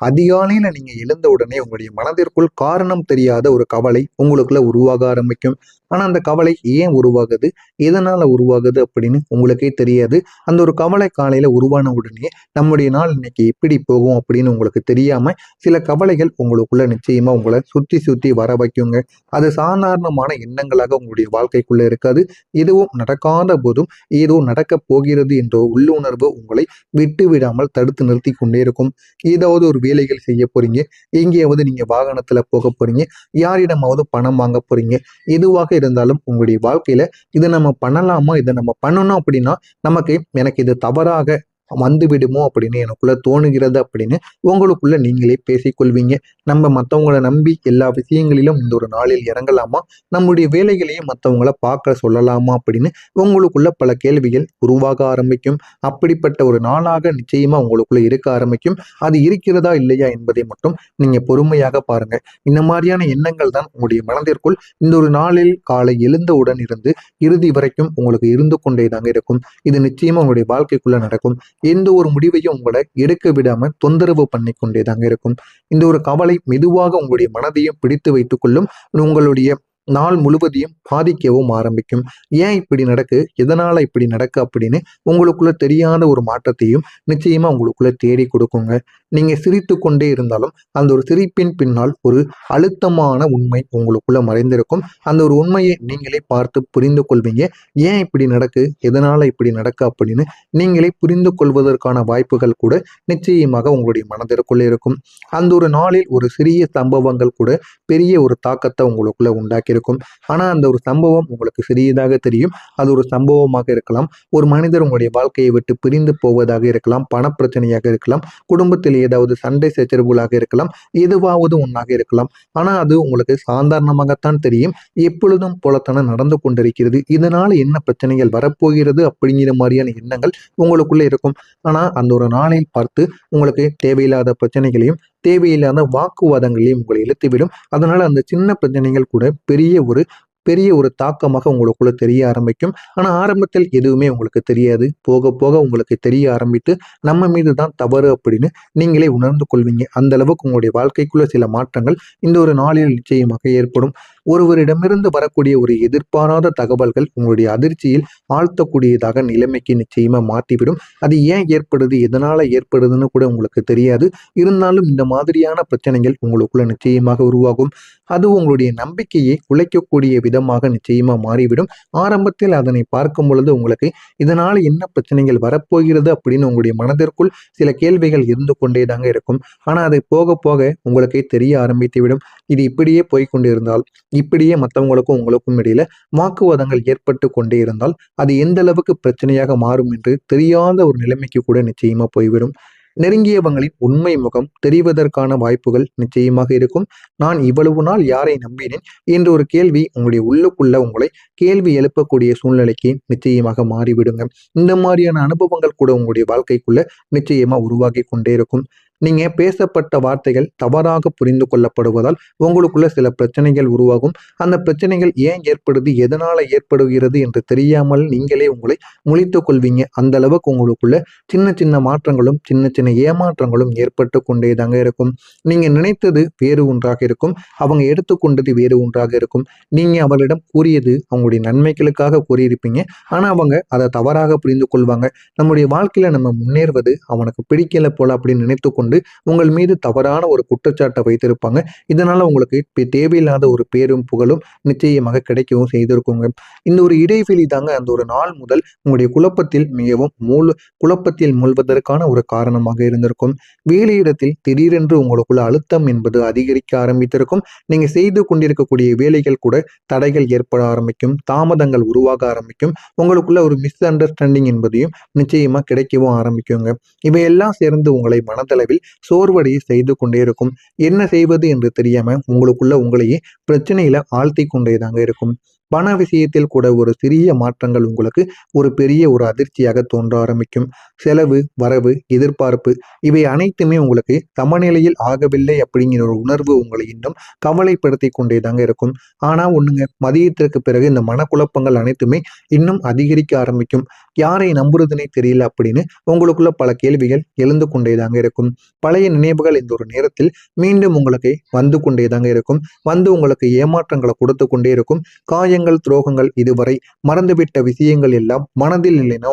அதிகாலையில நீங்க எழுந்த உடனே உங்களுடைய மனதிற்குள் காரணம் தெரியாத ஒரு கவலை உங்களுக்குள்ள உருவாக ஆரம்பிக்கும். ஆனா அந்த கவலை ஏன் உருவாகுது, எதனால உருவாகுது அப்படின்னு உங்களுக்கே தெரியாது. அந்த ஒரு கவலை காலையில உருவான உடனே நம்முடைய நாள் இன்னைக்கு எப்படி போகும் அப்படின்னு உங்களுக்கு தெரியாம சில கவலைகள் உங்களுக்குள்ள நிச்சயமா உங்களை சுத்தி சுத்தி வர வைக்குங்க. அது சாதாரணமான எண்ணங்களாக உங்களுடைய வாழ்க்கைக்குள்ள இருக்காது. எதுவும் நடக்காத போதும் ஏதோ நடக்கப் போகிறது என்ற உள்ளுணர்வு உங்களை விட்டு விடாமல் தடுத்து நிறுத்தி கொண்டே இருக்கும். ஏதாவது ஒரு வேலைகள் செய்ய போறீங்க, எங்கேயாவது நீங்க வாகனத்துல போக போறீங்க, யாரிடமாவது பணம் வாங்க போறீங்க. எதுவாக இருந்தாலும் உங்களுடைய வாழ்க்கையில இதை நம்ம பண்ணலாமா, இதை நம்ம பண்ணணும் அப்படின்னா நமக்கு எனக்கு இது தவறாக வந்து விடுமோ அப்படின்னு எனக்குள்ள தோணுகிறது அப்படின்னு உங்களுக்குள்ள நீங்களே பேசிக்கொள்வீங்க. நம்ம மற்றவங்களை நம்பி எல்லா விஷயங்களிலும் இந்த ஒரு நாளில் இறங்கலாமா, நம்முடைய வேலைகளையும் மற்றவங்கள பார்க்க சொல்லலாமா அப்படின்னு உங்களுக்குள்ள பல கேள்விகள் உருவாக ஆரம்பிக்கும். அப்படிப்பட்ட ஒரு நாளாக நிச்சயமா உங்களுக்குள்ள இருக்க ஆரம்பிக்கும். அது இருக்கிறதா இல்லையா என்பதை மட்டும் நீங்க பொறுமையாக பாருங்க. இந்த மாதிரியான எண்ணங்கள் தான் உங்களுடைய மனதிற்குள் இந்த ஒரு நாளில் காலை எழுந்தவுடன் இருந்து இறுதி வரைக்கும் உங்களுக்கு இருந்து கொண்டே தாங்க இருக்கும். இது நிச்சயமா உங்களுடைய வாழ்க்கைக்குள்ள நடக்கும். எந்த ஒரு முடிவையும் உங்களை எடுக்க விடாம தொந்தரவு பண்ணி கொண்டே தாங்க இருக்கும். இந்த ஒரு கவலை மெதுவாக உங்களுடைய மனதையும் பிடித்து வைத்துக் கொள்ளும். உங்களுடைய நாள் முழுவதையும் பாதிக்கவும் ஆரம்பிக்கும். ஏன் இப்படி நடக்கு, எதனால இப்படி நடக்கு அப்படின்னு உங்களுக்குள்ள தெரியாத ஒரு மாற்றத்தையும் நிச்சயமா உங்களுக்குள்ள தேடி கொடுக்குங்க. நீங்க சிரித்து கொண்டே இருந்தாலும் அந்த ஒரு சிரிப்பின் பின்னால் ஒரு அழுத்தமான உண்மை உங்களுக்குள்ள மறைந்திருக்கும். அந்த ஒரு உண்மையை நீங்களே பார்த்து புரிந்து கொள்வீங்க. ஏன் இப்படி நடக்கு, எதனால இப்படி நடக்கு அப்படின்னு நீங்களே புரிந்து கொள்வதற்கான வாய்ப்புகள் கூட நிச்சயமாக உங்களுடைய மனதிற்குள்ள இருக்கும். அந்த ஒரு நாளில் ஒரு சிறிய சம்பவங்கள் கூட பெரிய ஒரு தாக்கத்தை உங்களுக்குள்ள உண்டாக்கி இருக்கும். ஆனா அந்த ஒரு சம்பவம் உங்களுக்கு சிறியதாக தெரியும். அது ஒரு சம்பவமாக இருக்கலாம், ஒரு மனிதர் உங்களுடைய வாழ்க்கையை விட்டு பிரிந்து போவதாக இருக்கலாம், பணப்பிரச்சனையாக இருக்கலாம், குடும்பத்தில் ஏதாவது சண்டை சச்சரவுகளாக இருக்கலாம், எதுவாவது ஒன்றாக இருக்கலாம். ஆனா அது உங்களுக்கு சாதாரணமாகத்தான் தெரியும். எப்பொழுதும் போலத்தானே நடந்து கொண்டிருக்கிறது, இதனால என்ன பிரச்சனைகள் வரப்போகிறது அப்படிங்கிற மாதிரியான எண்ணங்கள் உங்களுக்குள்ள இருக்கும். ஆனா அந்த ஒரு நாளில் பார்த்து உங்களுக்கு தேவையில்லாத பிரச்சனைகளையும் தேவையில்லாத வாக்குவாதங்களையும் உங்களை இழுத்துவிடும். அதனால அந்த சின்ன பிரச்சனைகள் கூட பெரிய ஒரு தாக்கமாக உங்களுக்குள்ள தெரிய ஆரம்பிக்கும். ஆனா ஆரம்பத்தில் எதுவுமே உங்களுக்கு தெரியாது. போக போக உங்களுக்கு தெரிய ஆரம்பித்து நம்ம மீது தான் தவறு அப்படின்னு நீங்களே உணர்ந்து கொள்வீங்க. அந்த அளவுக்கு உங்களுடைய வாழ்க்கைக்குள்ள சில மாற்றங்கள் இந்த ஒரு நாளில் நிச்சயமாக ஏற்படும். ஒருவரிடமிருந்து வரக்கூடிய ஒரு எதிர்பாராத தகவல்கள் உங்களுடைய அதிர்ச்சியில் ஆழ்த்தக்கூடியதாக நிலைமைக்கு நிச்சயமா மாற்றிவிடும். அது ஏன் ஏற்படுது, எதனால ஏற்படுதுன்னு கூட உங்களுக்கு தெரியாது. இருந்தாலும் இந்த மாதிரியான பிரச்சனைகள் உங்களுக்குள்ள நிச்சயமாக உருவாகும். அது உங்களுடைய நம்பிக்கையை குலைக்கக்கூடிய விதமாக நிச்சயமா மாறிவிடும். ஆரம்பத்தில் அதனை பார்க்கும் பொழுது உங்களுக்கு இதனால என்ன பிரச்சனைகள் வரப்போகிறது அப்படின்னு உங்களுடைய மனதிற்குள் சில கேள்விகள் இருந்து கொண்டே தாங்க இருக்கும். ஆனா அதை போக போக உங்களுக்கே தெரிய ஆரம்பித்து விடும். இது இப்படியே போய்கொண்டு இருந்தால், இப்படியே மற்றவங்களுக்கும் உங்களுக்கும் இடையில வாக்குவாதங்கள் ஏற்பட்டு கொண்டே இருந்தால் அது எந்த அளவுக்கு பிரச்சனையாக மாறும் என்று தெரியாத ஒரு நிலைமைக்கு கூட நிச்சயமா போய்விடும். நெருங்கியவங்களின் உண்மை முகம் தெரிவதற்கான வாய்ப்புகள் நிச்சயமாக இருக்கும். நான் இவ்வளவு நாள் யாரை நம்பினேன் என்ற ஒரு கேள்வி உங்களுடைய உள்ளுக்குள்ள உங்களை கேள்வி எழுப்பக்கூடிய சூழ்நிலைக்கு நிச்சயமாக மாறிவிடுங்க. இந்த மாதிரியான அனுபவங்கள் கூட உங்களுடைய வாழ்க்கைக்குள்ள நிச்சயமா உருவாகி கொண்டே இருக்கும். நீங்க பேசப்பட்ட வார்த்தைகள் தவறாக புரிந்து கொள்ளப்படுவதால் உங்களுக்குள்ள சில பிரச்சனைகள் உருவாகும். அந்த பிரச்சனைகள் ஏன் ஏற்படுது, எதனால ஏற்படுகிறது என்று தெரியாமல் நீங்களே உங்களை முழித்துக் கொள்வீங்க. அந்த அளவுக்கு உங்களுக்குள்ள சின்ன சின்ன மாற்றங்களும் சின்ன சின்ன ஏமாற்றங்களும் ஏற்பட்டு கொண்டே தாங்க இருக்கும். நீங்க நினைத்தது வேறு ஒன்றாக இருக்கும், அவங்க எடுத்துக்கொண்டது வேறு ஒன்றாக இருக்கும். நீங்க அவர்களிடம் கூறியது அவங்களுடைய நன்மைகளுக்காக கூறியிருப்பீங்க. ஆனா அவங்க அதை தவறாக புரிந்து கொள்வாங்க. நம்முடைய வாழ்க்கையில நம்ம முன்னேறுவது அவனுக்கு பிடிக்கல போல அப்படின்னு நினைத்து கொண்டு உங்கள் மீது தவறான ஒரு குற்றச்சாட்டை வைத்திருப்பாங்க. இதனால உங்களுக்கு தேவையில்லாத ஒரு பேரும் புகழும் நிச்சயமாக கிடைக்கவும் செய்திருக்குங்க. இந்த ஒரு இடைவெளி தாங்க அந்த ஒரு நாள் முதல் உங்களுடைய குழப்பத்தில் மிகவும் குழப்பத்தில் மூழ்வதற்கான ஒரு காரணமாக இருந்திருக்கும். வேலையிடத்தில் திடீரென்று உங்களுக்குள்ள அழுத்தம் என்பது அதிகரிக்க ஆரம்பித்திருக்கும். நீங்க செய்து கொண்டிருக்கக்கூடிய வேலைகள் கூட தடைகள் ஏற்பட ஆரம்பிக்கும், தாமதங்கள் உருவாக ஆரம்பிக்கும். உங்களுக்குள்ள ஒரு மிஸ் அண்டர்ஸ்டாண்டிங் என்பதையும் நிச்சயமா கிடைக்கவும் ஆரம்பிக்குங்க. இவையெல்லாம் சேர்ந்து உங்களை மனதளவில் சோர்வடைய செய்து கொண்டே இருக்கும். என்ன செய்வது என்று தெரியாம உங்களுக்குள்ள உங்களையே பிரச்சனையில ஆழ்த்தி கொண்டே தாங்க இருக்கும். பண விஷயத்தில் கூட ஒரு சிறிய மாற்றங்கள் உங்களுக்கு ஒரு பெரிய ஒரு அதிர்ச்சியாக தோன்ற ஆரம்பிக்கும். செலவு, வரவு, எதிர்பார்ப்பு இவை அனைத்துமே உங்களுக்கு சமநிலையில் ஆகவில்லை அப்படிங்கிற ஒரு உணர்வு உங்களை இன்னும் கவலைப்படுத்தி கொண்டே தாங்க இருக்கும். ஆனா ஒண்ணுங்க, மதியத்திற்கு பிறகு இந்த மனக்குழப்பங்கள் அனைத்துமே இன்னும் அதிகரிக்க ஆரம்பிக்கும். யாரை நம்புறதுனே தெரியல அப்படின்னு உங்களுக்குள்ள பல கேள்விகள் எழுந்து கொண்டே தாங்க இருக்கும். பழைய நினைவுகள் இந்த ஒரு நேரத்தில் மீண்டும் உங்களுக்கு வந்து கொண்டே தாங்க இருக்கும். வந்து உங்களுக்கு ஏமாற்றங்களை கொடுத்து கொண்டே இருக்கும். காயங்கள், துரோகங்கள், இதுவரை மறந்துவிட்ட விஷயங்கள் எல்லாம் மனதில் இல்லைன்னா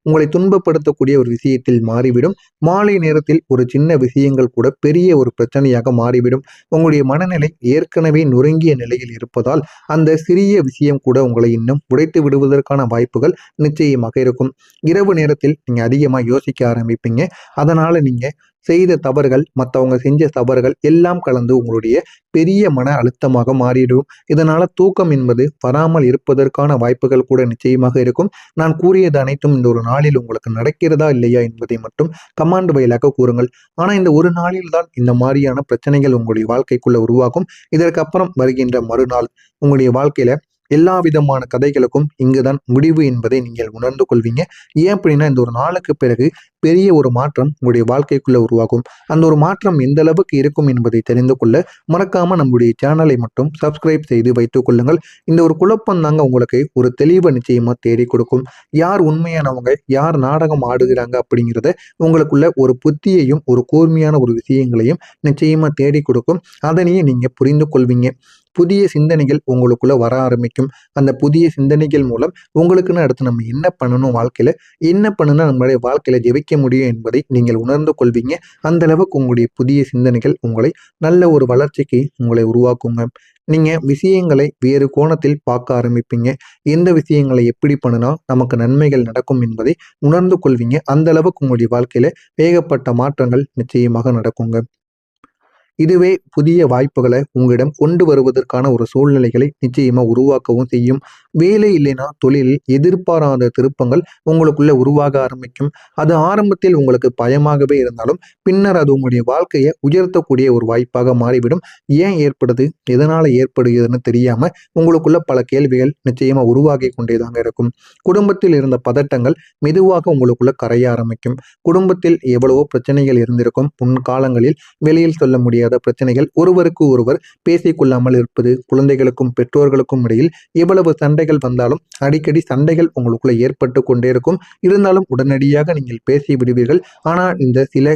உங்களை துன்பப்படுத்தக்கூடிய ஒரு விஷயத்தில் மாறிவிடும். மாலை நேரத்தில் ஒரு சின்ன விஷயங்கள் கூட பெரிய ஒரு பிரச்சனையாக மாறிவிடும். உங்களுடைய மனநிலை ஏற்கனவே நொறுங்கிய நிலையில் இருப்பதால் அந்த சிறிய விஷயம் கூட உங்களை இன்னும் உடைத்து விடுவதற்கான வாய்ப்புகள் நிச்சயமாக இருக்கும். இரவு நேரத்தில் நீங்க அதிகமா யோசிக்க ஆரம்பிப்பீங்க. அதனால நீங்க செய்த தவறுகள், மற்றவங்க செஞ்ச தவறுகள் எல்லாம் கலந்து உங்களுடைய பெரிய மன அழுத்தமாக மாறிடும். இதனால தூக்கம் என்பது வராமல் இருப்பதற்கான வாய்ப்புகள் கூட நிச்சயமாக இருக்கும். நான் கூறியது அனைத்தும் இந்த ஒரு நாளில் உங்களுக்கு நடக்கிறதா இல்லையா என்பதை மட்டும் கமாண்ட் வாயிலாக கூறுங்கள். ஆனா இந்த ஒரு நாளில் தான் இந்த மாதிரியான பிரச்சனைகள் உங்களுடைய வாழ்க்கைக்குள்ள உருவாகும். இதற்கப்புறம் வருகின்ற மறுநாள் உங்களுடைய வாழ்க்கையில எல்லா விதமான கதைகளுக்கும் இங்குதான் முடிவு என்பதை நீங்கள் உணர்ந்து கொள்வீங்க. ஏன் அப்படின்னா இந்த ஒரு நாளுக்கு பிறகு பெரிய ஒரு மாற்றம் உங்களுடைய வாழ்க்கைக்குள்ள உருவாகும். அந்த ஒரு மாற்றம் எந்த அளவுக்கு இருக்கும் என்பதை தெரிந்து கொள்ள மறக்காம நம்முடைய சேனலை மட்டும் சப்ஸ்கிரைப் செய்து வைத்துக் கொள்ளுங்கள். இந்த ஒரு குழப்பம் தாங்க உங்களுக்கு ஒரு தெளிவை நிச்சயமா தேடி கொடுக்கும். யார் உண்மையானவங்க, யார் நாடகம் ஆடுகிறாங்க அப்படிங்கிறத உங்களுக்குள்ள ஒரு புத்தியையும் ஒரு கூர்மையான ஒரு விஷயங்களையும் நிச்சயமா தேடி கொடுக்கும். அதனையே நீங்க புரிந்து கொள்வீங்க. புதிய சிந்தனைகள் உங்களுக்குள்ள வர ஆரம்பிக்கும். அந்த புதிய சிந்தனைகள் மூலம் உங்களுக்குன்னு அடுத்து நம்ம என்ன பண்ணணும், வாழ்க்கையில என்ன பண்ணுனா நம்மளுடைய வாழ்க்கையில ஜெயிக்க முடியும் என்பதை நீங்கள் உணர்ந்து கொள்வீங்க. அந்த அளவுக்கு உங்களுடைய புதிய சிந்தனைகள் உங்களை நல்ல ஒரு வளர்ச்சிக்கு உங்களை உருவாக்குங்க. நீங்க விஷயங்களை வேறு கோணத்தில் பார்க்க ஆரம்பிப்பீங்க. எந்த விஷயங்களை எப்படி பண்ணுனா நமக்கு நன்மைகள் நடக்கும் என்பதை உணர்ந்து கொள்வீங்க. அந்த அளவுக்கு உங்களுடைய வாழ்க்கையில ஏகப்பட்ட மாற்றங்கள் நிச்சயமாக நடக்குங்க. இதுவே புதிய வாய்ப்புகளை உங்களிடம் கொண்டு வருவதற்கான ஒரு சூழ்நிலைகளை நிச்சயமா உருவாக்கவும் செய்யும். வேலை இல்லைன்னா தொழிலில் எதிர்பாராத திருப்பங்கள் உங்களுக்குள்ள உருவாக ஆரம்பிக்கும். அது ஆரம்பத்தில் உங்களுக்கு பயமாகவே இருந்தாலும் பின்னர் அது உங்களுடைய வாழ்க்கையை உயர்த்தக்கூடிய ஒரு வாய்ப்பாக மாறிவிடும். ஏன் ஏற்படுது, எதனால ஏற்படுகிறதுன்னு தெரியாம உங்களுக்குள்ள பல கேள்விகள் நிச்சயமா உருவாகி கொண்டேதாங்க இருக்கும். குடும்பத்தில் இருந்த பதட்டங்கள் மெதுவாக உங்களுக்குள்ள கரைய ஆரம்பிக்கும். குடும்பத்தில் எவ்வளவோ பிரச்சனைகள் இருந்திருக்கும். முன் காலங்களில் வெளியில் சொல்ல முடியாத பிரச்சனைகள், ஒருவருக்கு ஒருவர் பேசிக்கொள்ளாமல் இருப்பது, குழந்தைகளுக்கும் பெற்றோர்களுக்கும் இடையில் எவ்வளவு சண்டைகள் வந்தாலும் அடிக்கடி சண்டைகள் உங்களுக்குள்ள ஏற்பட்டு கொண்டே இருக்கும். இருந்தாலும் உடனடியாக நீங்கள் பேசி விடுவீர்கள். ஆனால் இந்த சில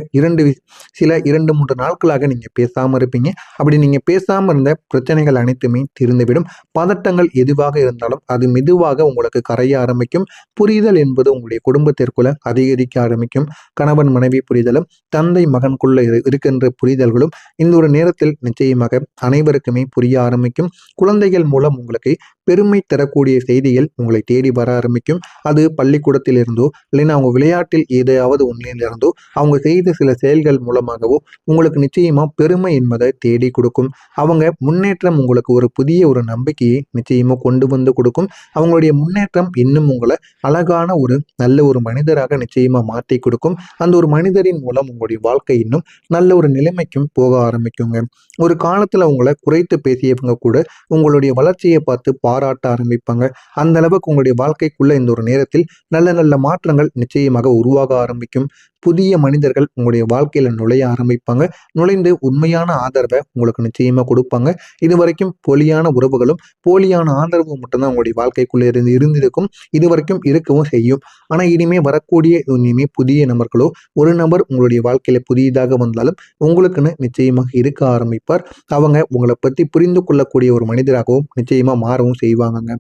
2-3 நாட்களாக நீங்க பேசாம இருப்பீங்க. அப்படி நீங்க பேசாம இருந்த பிரச்சனைகள் அனைத்துமே தீர்ந்துவிடும். பதட்டங்கள் எதுவாக இருந்தாலும் அது மெதுவாக உங்களுக்கு கரைய ஆரம்பிக்கும். புரிதல் என்பது உங்களுடைய குடும்பத்திற்குள்ள அதிகரிக்க ஆரம்பிக்கும். கணவன் மனைவி புரிதலும், தந்தை மகனுக்குள்ள இருக்கின்ற புரிதல்களும் இந்த ஒரு நேரத்தில் நிச்சயமாக அனைவருக்குமே புரிய ஆரம்பிக்கும். குழந்தைகள் மூலம் உங்களுக்கு பெருமை தரக்கூடிய செய்திகள் உங்களை தேடி வர ஆரம்பிக்கும். அது பள்ளிக்கூடத்தில் இருந்தோ இல்லைன்னா அவங்க விளையாட்டில் ஏதாவது ஒன்றிலிருந்தோ அவங்க செய்த சில செயல்கள் மூலமாகவோ உங்களுக்கு நிச்சயமா பெருமை என்பதை தேடி கொடுக்கும். அவங்க முன்னேற்றம் உங்களுக்கு ஒரு புதிய ஒரு நம்பிக்கையை நிச்சயமா கொண்டு வந்து கொடுக்கும். அவங்களுடைய முன்னேற்றம் இன்னும் உங்களை அழகான ஒரு நல்ல ஒரு மனிதராக நிச்சயமா மாற்றி கொடுக்கும். அந்த ஒரு மனிதரின் மூலம் உங்களுடைய வாழ்க்கை இன்னும் நல்ல ஒரு நிலைமைக்கும் போக ஆரம்பிக்குங்க. ஒரு காலத்துல உங்களை குறைத்து பேசியவங்க கூட உங்களுடைய வளர்ச்சியை பார்த்து பாராட்ட ஆரம்பிப்பாங்க. அந்த அளவுக்கு உங்களுடைய வாழ்க்கைக்குள்ள இந்த ஒரு நேரத்தில் நல்ல நல்ல மாற்றங்கள் நிச்சயமாக உருவாக ஆரம்பிக்கும். புதிய மனிதர்கள் உங்களுடைய வாழ்க்கையில நுழைய ஆரம்பிப்பாங்க. நுழைந்து உண்மையான ஆதரவை உங்களுக்கு நிச்சயமா கொடுப்பாங்க. இதுவரைக்கும் போலியான உறவுகளும் போலியான ஆதரவும் மட்டும்தான் உங்களுடைய வாழ்க்கைக்குள்ள இருந்திருக்கும். இதுவரைக்கும் இருக்கவும் செய்யும். ஆனா இனிமே புதிய நபர்களோ ஒரு நபர் உங்களுடைய வாழ்க்கையில புதியதாக வந்தாலும் உங்களுக்குன்னு நிச்சயமாக இருக்க ஆரம்பிப்பார். அவங்க உங்களை பத்தி புரிந்து கொள்ளக்கூடிய ஒரு மனிதராகவும் நிச்சயமா மாறவும் செய்வாங்க.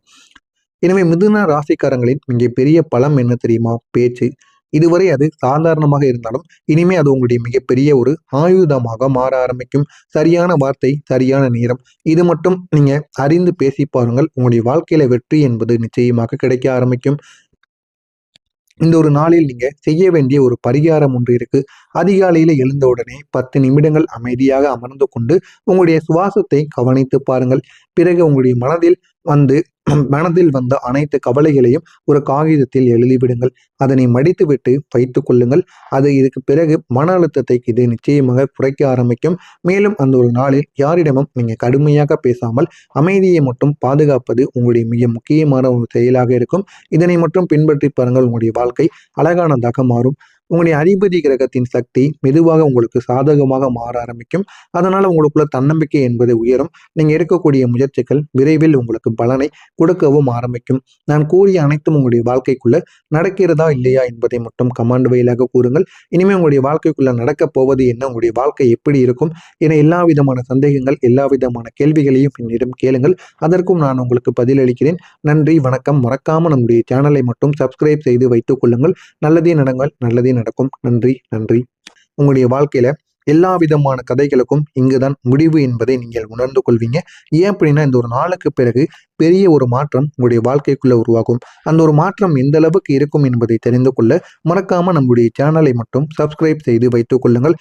எனவே மிதுன ராசிக்காரங்களின் மிக பெரிய பலம் என்ன தெரியுமா? பேச்சு. இதுவரை அது சாதாரணமாக இருந்தாலும் இனிமே அது உங்களுடைய மிகப்பெரிய ஒரு ஆயுதமாக மாற ஆரம்பிக்கும். சரியான வார்த்தை, சரியான நேரம், இது மட்டும் நீங்க அறிந்து பேசி பாருங்கள். உங்களுடைய வாழ்க்கையில வெற்றி என்பது நிச்சயமாக கிடைக்க ஆரம்பிக்கும். இந்த ஒரு நாளில் நீங்க செய்ய வேண்டிய ஒரு பரிகாரம் ஒன்று இருக்கு. அதிகாலையில எழுந்த உடனே 10 நிமிடங்கள் அமைதியாக அமர்ந்து கொண்டு உங்களுடைய சுவாசத்தை கவனித்து பாருங்கள். பிறகு உங்களுடைய மனதில் வந்து மனதில் வந்த அனைத்து கவலைகளையும் ஒரு காகிதத்தில் எழுதிவிடுங்கள். அதனை மடித்துவிட்டு வைத்துக் கொள்ளுங்கள். அது இதுக்கு பிறகு மன அழுத்தத்தை இது நிச்சயமாக குறைக்க ஆரம்பிக்கும். மேலும் அந்த ஒரு நாளில் யாரிடமும் நீங்க கடுமையாக பேசாமல் அமைதியை மட்டும் பாதுகாப்பது உங்களுடைய மிக முக்கியமான ஒரு செயலாக இருக்கும். இதனை மட்டும் பின்பற்றி பாருங்கள். உங்களுடைய வாழ்க்கை அழகானதாக மாறும். உங்களுடைய அதிபதி கிரகத்தின் சக்தி மெதுவாக உங்களுக்கு சாதகமாக மாற ஆரம்பிக்கும். அதனால உங்களுக்குள்ள தன்னம்பிக்கை என்பது உயரும். நீங்க எடுக்கக்கூடிய முயற்சிகள் விரைவில் உங்களுக்கு பலனை கொடுக்கவும் ஆரம்பிக்கும். நான் கூறிய அனைத்தும் உங்களுடைய வாழ்க்கைக்குள்ள நடக்கிறதா இல்லையா என்பதை மட்டும் கமாண்ட் வழியாக கூறுங்கள். இனிமேல் உங்களுடைய வாழ்க்கைக்குள்ள நடக்கப் போவது என்ன, உங்களுடைய வாழ்க்கை எப்படி இருக்கும் என எல்லா விதமான சந்தேகங்கள், எல்லா விதமான கேள்விகளையும் என்னிடம் கேளுங்கள். அதற்கும் நான் உங்களுக்கு பதிலளிக்கிறேன். நன்றி, வணக்கம். மறக்காம நம்முடைய சேனலை மட்டும் சப்ஸ்கிரைப் செய்து வைத்துக் கொள்ளுங்கள். நல்லதே நடங்கள், நல்லதே நடக்கும். நன்றி, நன்றி. உங்களுடைய வாழ்க்கையில எல்லா விதமான கதைகளுக்கும் இங்குதான் முடிவு என்பதை நீங்கள் உணர்ந்து கொள்வீங்க. ஏன் அப்படின்னா இந்த ஒரு நாளுக்கு பிறகு பெரிய ஒரு மாற்றம் உங்களுடைய வாழ்க்கைக்குள்ள உருவாகும். அந்த ஒரு மாற்றம் எந்த அளவுக்கு இருக்கும் என்பதை தெரிந்து கொள்ள மறக்காம நம்முடைய சேனலை மட்டும் சப்ஸ்கிரைப் செய்து வைத்துக் கொள்ளுங்கள்.